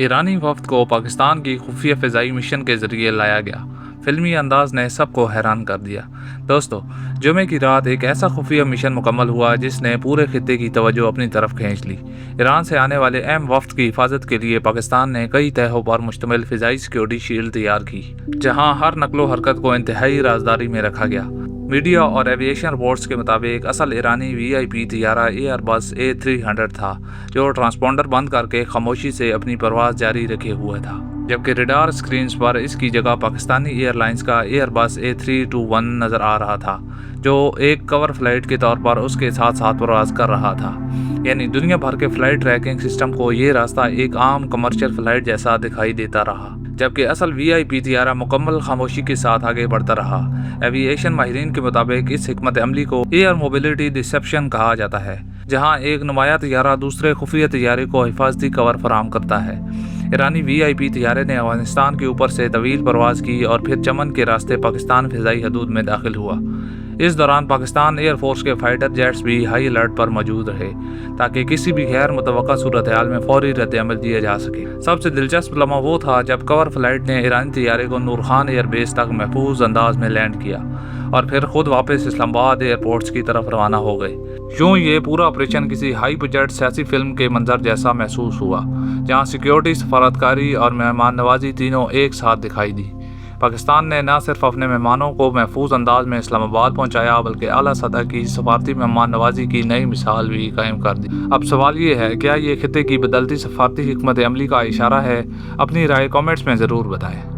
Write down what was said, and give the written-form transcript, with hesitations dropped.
ईरानी वफ्द को पाकिस्तान की खुफिया फ़िज़ाई मिशन के ज़रिए लाया गया। फिल्मी अंदाज ने सबको हैरान कर दिया। दोस्तों, जुमे की रात एक ऐसा खुफिया मिशन मुकम्मल हुआ जिसने पूरे खित्ते की तवज्जो अपनी तरफ खींच ली। ईरान से आने वाले अहम वफ्द की हिफाजत के लिए पाकिस्तान ने कई तहों पर मुश्तमिल फ़िज़ाई सिक्योरिटी शील्ड तैयार की, जहां हर नकलो हरकत को इंतहाई राजदारी में रखा गया। मीडिया और एविएशन रिपोर्ट्स के मुताबिक असल ईरानी वीआईपी तैयारा एयरबस A300 था, जो ट्रांसपॉन्डर बंद करके खामोशी से अपनी परवाज़ जारी रखे हुआ था, जबकि रडार स्क्रीन्स पर इसकी जगह पाकिस्तानी एयरलाइंस का एयरबस A321 नज़र आ रहा था, जो एक कवर फ्लाइट के तौर पर उसके साथ साथ परवाज़ कर रहा था। यानी दुनिया भर के फ़्लाइट ट्रैकिंग सिस्टम को ये रास्ता एक आम कमर्शियल फ़्लाइट जैसा दिखाई देता रहा, जबकि असल वीआईपी तैयारा मुकम्मल खामोशी के साथ आगे बढ़ता रहा। एविएशन माहिरीन के मुताबिक इस हिकमत अमली को एयर मोबिलिटी डिसेप्शन कहा जाता है, जहां एक नुमाया तैयारा दूसरे खुफिया तैयारे को हिफाजती कवर फराहम करता है। ईरानी वीआईपी तैयारे ने अफगानिस्तान के ऊपर से तवील परवाज़ की और फिर चमन के रास्ते पाकिस्तान फ़िज़ाई हदूद में दाखिल हुआ। इस दौरान पाकिस्तान एयरफोर्स के फाइटर जेट्स भी हाई अलर्ट पर मौजूद रहे, ताकि किसी भी गैर मुतवक्का सूरत हाल में फौरी रद्द-ए-अमल दिया जा सके। सबसे दिलचस्प लम्हा वो था जब कवर फ्लाइट ने ईरानी तैयारे को नूर खान एयरबेस तक महफूज अंदाज में लैंड किया और फिर खुद वापस इस्लामाबाद एयरपोर्ट्स की तरफ रवाना हो गए। यूं ये पूरा ऑपरेशन किसी हाई बजट सियासी फिल्म के मंजर जैसा महसूस हुआ, जहां सिक्योरिटी, सफारतकारी और मेहमान नवाजी तीनों एक साथ दिखाई दी। पाकिस्तान ने न सिर्फ अपने मेहमानों को महफूज अंदाज में इस्लामाबाद पहुंचाया, बल्कि आला सतह की सफारती मेहमान नवाजी की नई मिसाल भी कायम कर दी। अब सवाल ये है, क्या ये खित्ते की बदलती सफारती हिकमत अमली का इशारा है? अपनी राय कमेंट्स में ज़रूर बताएं।